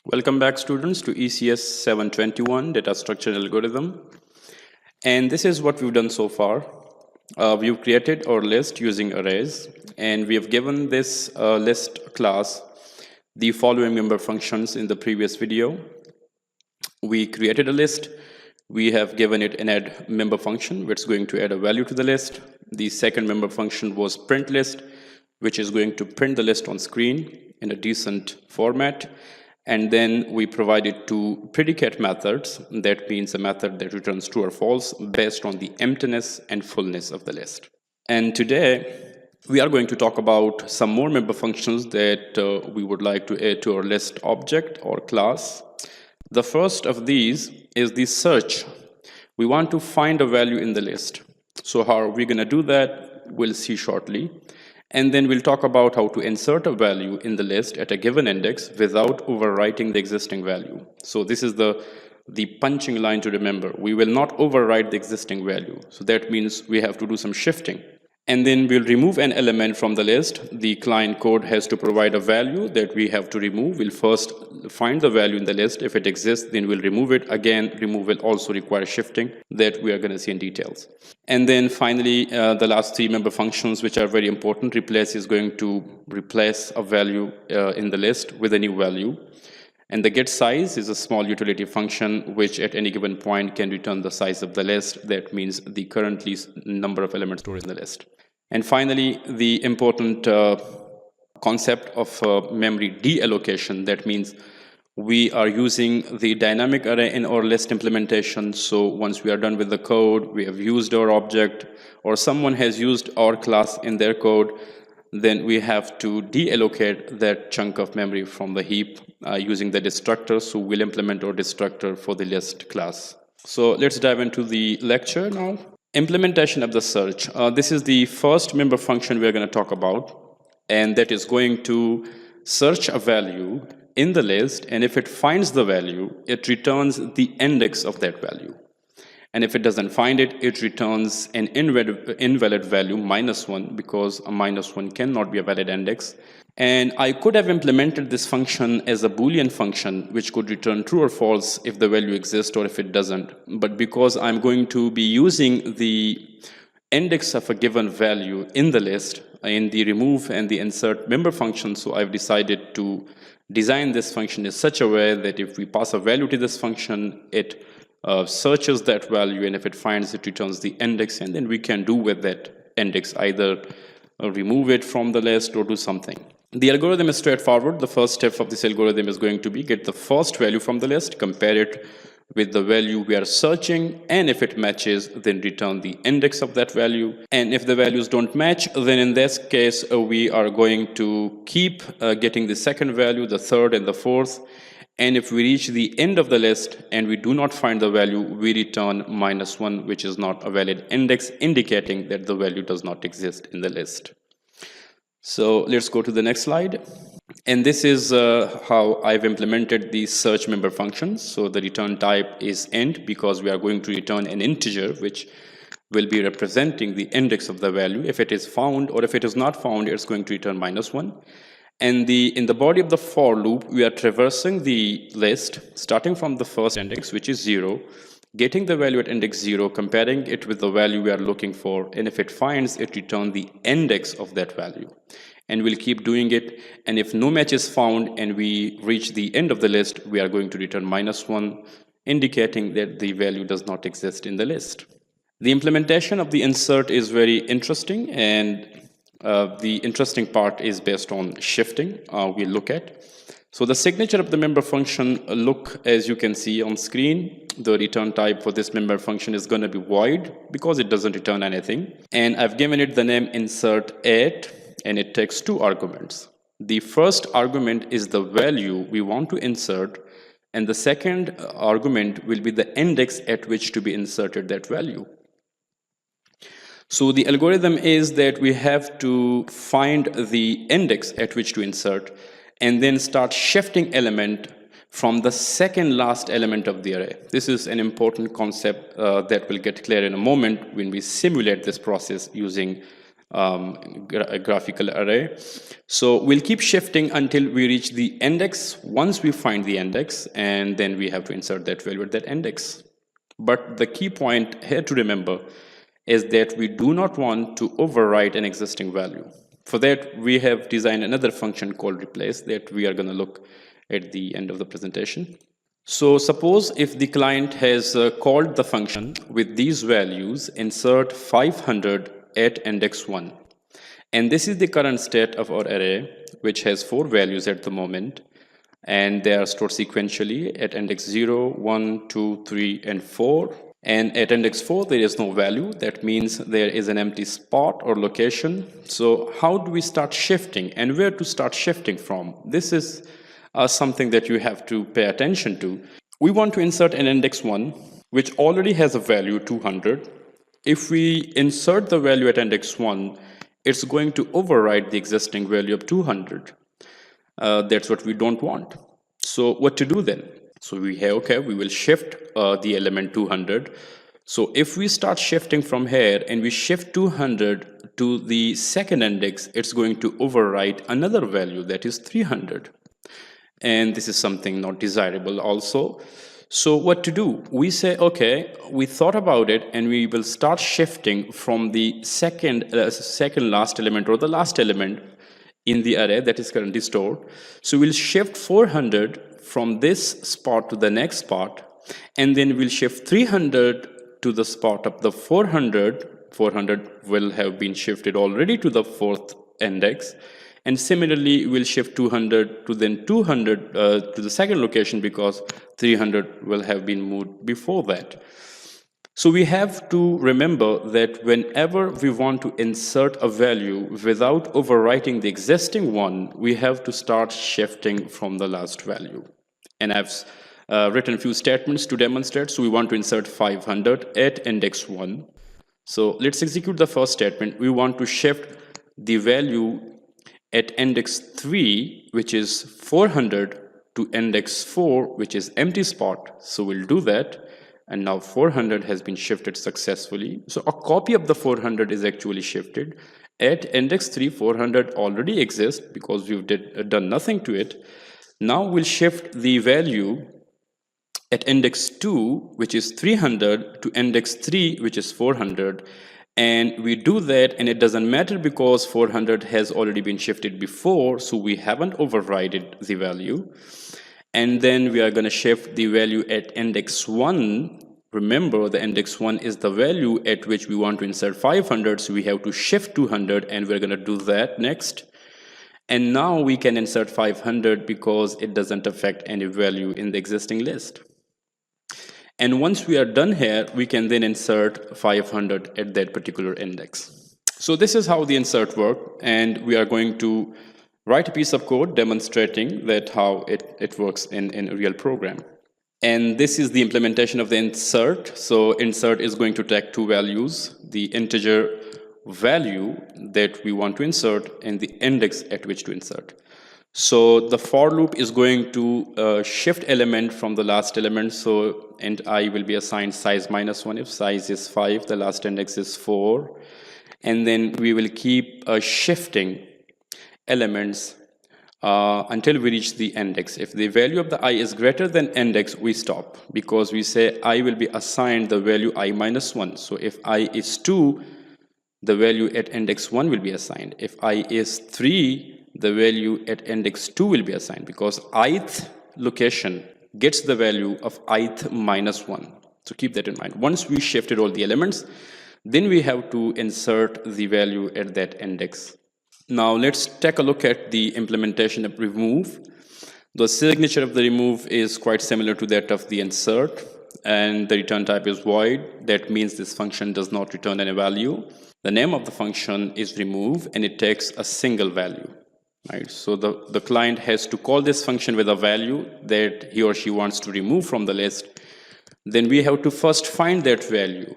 Welcome back, students, to ECS 721 Data Structure Algorithm. And this is what we've done so far. We've created our list using arrays, and we have given this list class the following member functions in the previous video. We created a list. We have given it an add member function, which is going to add a value to the list. The second member function was print list, which is going to print the list on screen in a decent format. And then we provided two predicate methods. That means a method that returns true or false based on the emptiness and fullness of the list. And today, we are going to talk about some more member functions that we would like to add to our list object or class. The first of these is the search. We want to find a value in the list. So how are we going to do that? We'll see shortly. And then we'll talk about how to insert a value in the list at a given index without overwriting the existing value. So this is the punching line to remember. We will not overwrite the existing value. So that means we have to do some shifting. And then we'll remove an element from the list. The client code has to provide a value that we have to remove. We'll first find the value in the list. If it exists, then we'll remove it. Again, remove will also require shifting that we are going to see in details. And then finally, the last three member functions, which are very important. Replace is going to replace a value in the list with a new value. And the get size is a small utility function which at any given point can return the size of the list. That means the currently number of elements stored in the list. And finally, the important concept of memory deallocation. That means we are using the dynamic array in our list implementation. So once we are done with the code, we have used our object, or someone has used our class in their code, then we have to deallocate that chunk of memory from the heap using the destructor. So we'll implement our destructor for the list class. So let's dive into the lecture now. Implementation of the search. This is the first member function we're going to talk about, and that is going to search a value in the list, and if it finds the value, it returns the index of that value. And if it doesn't find it, it returns an invalid value, -1, because a -1 cannot be a valid index. And I could have implemented this function as a Boolean function, which could return true or false if the value exists or if it doesn't. But because I'm going to be using the index of a given value in the list, in the remove and the insert member function, so I've decided to design this function in such a way that if we pass a value to this function, it searches that value, and if it finds it, returns the index, and then we can do with that index either remove it from the list or do something. The algorithm is straightforward. The first step of this algorithm is going to be get the first value from the list, compare it with the value we are searching, and if it matches, then return the index of that value. And if the values don't match, then in this case we are going to keep getting the second value, the third, and the fourth. And if we reach the end of the list and we do not find the value, we return -1, which is not a valid index, indicating that the value does not exist in the list. So let's go to the next slide. And this is how I've implemented the search member functions. So the return type is int, because we are going to return an integer which will be representing the index of the value. If it is found or if it is not found, it's going to return -1. And in the body of the for loop, we are traversing the list, starting from the first index, which is 0, getting the value at index 0, comparing it with the value we are looking for, and if it finds, it returns the index of that value. And we'll keep doing it, and if no match is found and we reach the end of the list, we are going to return -1, indicating that the value does not exist in the list. The implementation of the insert is very interesting, and the interesting part is based on shifting we'll look at. So the signature of the member function, look as you can see on screen, the return type for this member function is going to be void because it doesn't return anything. And I've given it the name insert8, and it takes two arguments. The first argument is the value we want to insert, and the second argument will be the index at which to be inserted that value. So the algorithm is that we have to find the index at which to insert and then start shifting element from the second last element of the array. This is an important concept that will get clear in a moment when we simulate this process using graphical array. So we'll keep shifting until we reach the index. Once we find the index, and then we have to insert that value at that index. But the key point here to remember is that we do not want to overwrite an existing value. For that, we have designed another function called replace that we are going to look at the end of the presentation. So suppose if the client has called the function with these values, insert 500 at index 1. And this is the current state of our array, which has 4 values at the moment. And they are stored sequentially at index 0, 1, 2, 3, and 4. And at index 4, there is no value. That means there is an empty spot or location. So how do we start shifting, and where to start shifting from? This is something that you have to pay attention to. We want to insert an index 1, which already has a value 200. If we insert the value at index 1, it's going to override the existing value of 200. That's what we don't want. So what to do then? So we will shift the element 200. So if we start shifting from here and we shift 200 to the second index, it's going to overwrite another value, that is 300. And this is something not desirable also. So what to do? We say, okay, we thought about it, and we will start shifting from the second last element, or the last element in the array that is currently stored. So we'll shift 400 from this spot to the next spot, and then we'll shift 300 to the spot of the 400. 400 will have been shifted already to the 4th index. And similarly, we'll shift 200 to then 200 to the second location, because 300 will have been moved before that. So we have to remember that whenever we want to insert a value without overwriting the existing one, we have to start shifting from the last value. And I've written a few statements to demonstrate. So we want to insert 500 at index 1. So let's execute the first statement. We want to shift the value at index 3, which is 400, to index 4, which is empty spot. So we'll do that. And now 400 has been shifted successfully. So a copy of the 400 is actually shifted. At index 3, 400 already exists because we've done nothing to it. Now we'll shift the value at index 2, which is 300, to index 3, which is 400. And we do that, and it doesn't matter because 400 has already been shifted before, so we haven't overridden the value. And then we are going to shift the value at index 1. Remember, the index 1 is the value at which we want to insert 500, so we have to shift 200, and we're going to do that next. And now we can insert 500 because it doesn't affect any value in the existing list. And once we are done here, we can then insert 500 at that particular index. So this is how the insert works, and we are going to write a piece of code demonstrating that how it works in a real program. And this is the implementation of the insert. So insert is going to take 2 values, the integer value that we want to insert and the index at which to insert. So the for loop is going to shift element from the last element. So int I will be assigned size -1. If size is 5, the last index is 4. And then we will keep shifting elements until we reach the index. If the value of the I is greater than index, we stop, because we say I will be assigned the value I -1. So if I is 2, the value at index 1 will be assigned. If I is 3, the value at index 2 will be assigned, because ith location gets the value of ith -1. So keep that in mind. Once we shifted all the elements, then we have to insert the value at that index. Now let's take a look at the implementation of remove. The signature of the remove is quite similar to that of the insert, and the return type is void. That means this function does not return any value. The name of the function is remove, and it takes a single value. Right? So the client has to call this function with a value that he or she wants to remove from the list. Then we have to first find that value.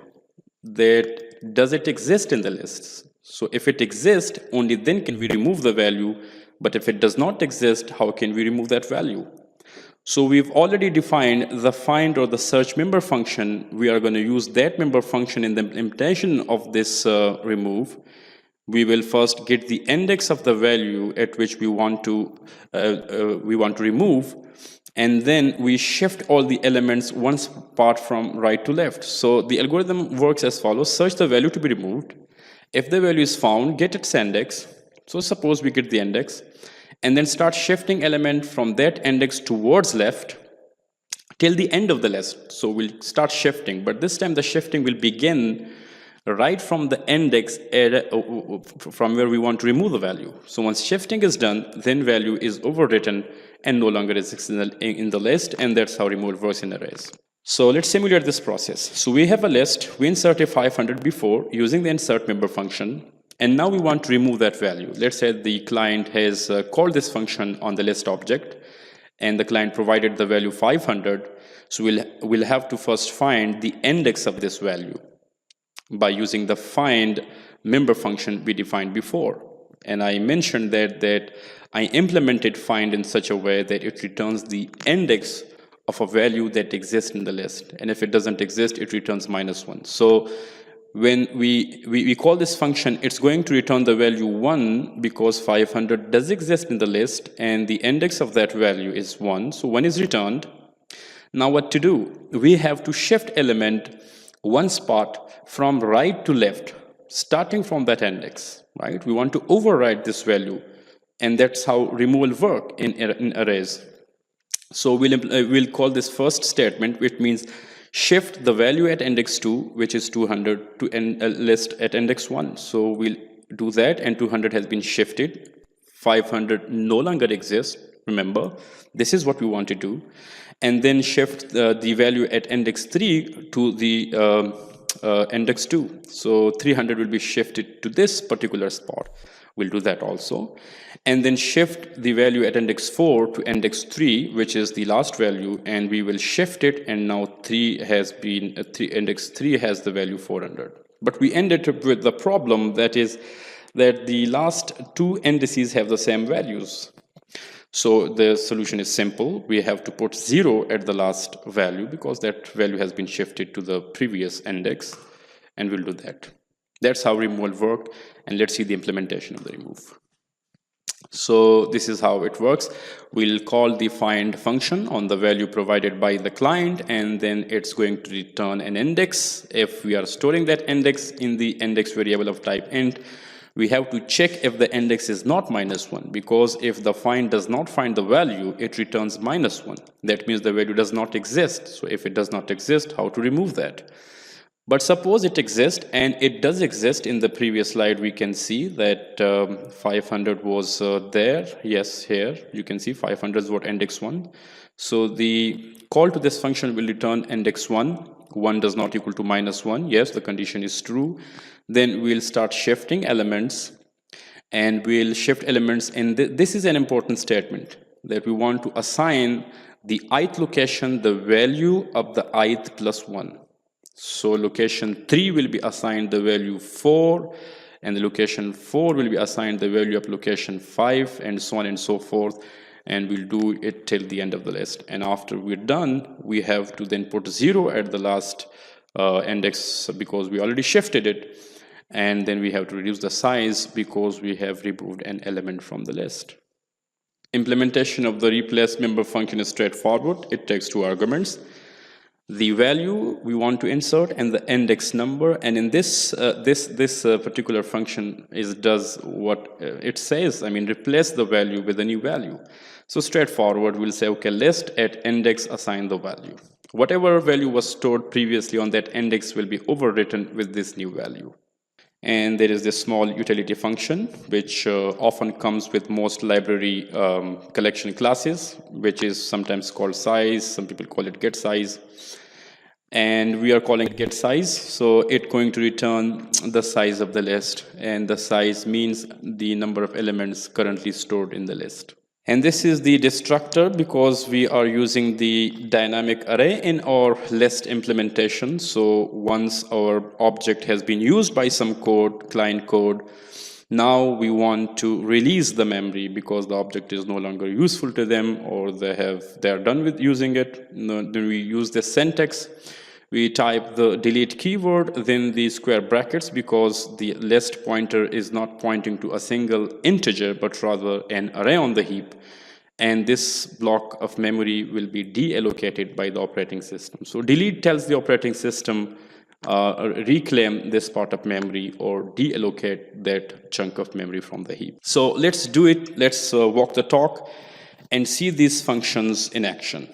That does it exist in the list? So if it exists, only then can we remove the value. But if it does not exist, how can we remove that value? So we've already defined the find or the search member function. We are going to use that member function in the implementation of this remove. we will first get the index of the value at which we want to remove, and then we shift all the elements one part from right to left. So the algorithm works as follows: search the value to be removed. If the value is found, get its index. So suppose we get the index, and then start shifting element from that index towards left till the end of the list. So we'll start shifting, but this time the shifting will begin right from the index from where we want to remove the value. So once shifting is done, then value is overwritten and no longer exists in the list, and that's how removal works in arrays. So let's simulate this process. So we have a list, we inserted 500 before using the insert member function, and now we want to remove that value. Let's say the client has called this function on the list object, and the client provided the value 500. So we'll have to first find the index of this value by using the find member function we defined before. And I mentioned that I implemented find in such a way that it returns the index of a value that exists in the list. And if it doesn't exist, it returns -1. So when we call this function, it's going to return the value 1 because 500 does exist in the list and the index of that value is 1. So 1 is returned. Now what to do? We have to shift element one spot from right to left, starting from that index, right? We want to override this value, and that's how removal works in arrays. So we'll call this first statement, which means shift the value at index 2, which is 200, to a list at index 1. So we'll do that, and 200 has been shifted. 500 no longer exists, remember. This is what we want to do. And then shift the value at index 3 to the index 2. So 300 will be shifted to this particular spot. We'll do that also. And then shift the value at index 4 to index 3, which is the last value, and we will shift it, and now index 3 has the value 400. But we ended up with the problem that is that the last two indices have the same values. So the solution is simple. We have to put 0 at the last value because that value has been shifted to the previous index, and we'll do that. That's how removal worked, and let's see the implementation of the remove. So this is how it works. We'll call the find function on the value provided by the client, and then it's going to return an index. If we are storing that index in the index variable of type int, we have to check if the index is not -1, because if the find does not find the value, it returns -1. That means the value does not exist. So if it does not exist, how to remove that? But suppose it exists, and it does exist. In the previous slide, we can see that 500 was there. Yes, here you can see 500 is what index 1. So the call to this function will return index 1. 1 does not equal to -1. Yes, the condition is true. Then we'll start shifting elements, and we'll shift elements. And this is an important statement, that we want to assign the ith location the value of the ith plus 1. So location 3 will be assigned the value 4, and the location 4 will be assigned the value of location 5, and so on and so forth. And we'll do it till the end of the list. And after we're done, we have to then put 0 at the last index because we already shifted it. And then we have to reduce the size because we have removed an element from the list. Implementation of the replace member function is straightforward. It takes 2 arguments: the value we want to insert and the index number. And in this particular function does what it says. I mean, replace the value with a new value. So straightforward, we'll say, okay, list at index assign the value. Whatever value was stored previously on that index will be overwritten with this new value. And there is this small utility function, which often comes with most library collection classes, which is sometimes called size. Some people call it get size. And we are calling it get size. So it's going to return the size of the list. And the size means the number of elements currently stored in the list. And this is the destructor because we are using the dynamic array in our list implementation. So once our object has been used by some code, client code, now we want to release the memory because the object is no longer useful to them, or they are done with using it. Then we use the syntax, We type the delete keyword, then the square brackets, because the list pointer is not pointing to a single integer, but rather an array on the heap. And this block of memory will be deallocated by the operating system. So delete tells the operating system reclaim this part of memory or deallocate that chunk of memory from the heap. So let's do it. Let's walk the talk and see these functions in action.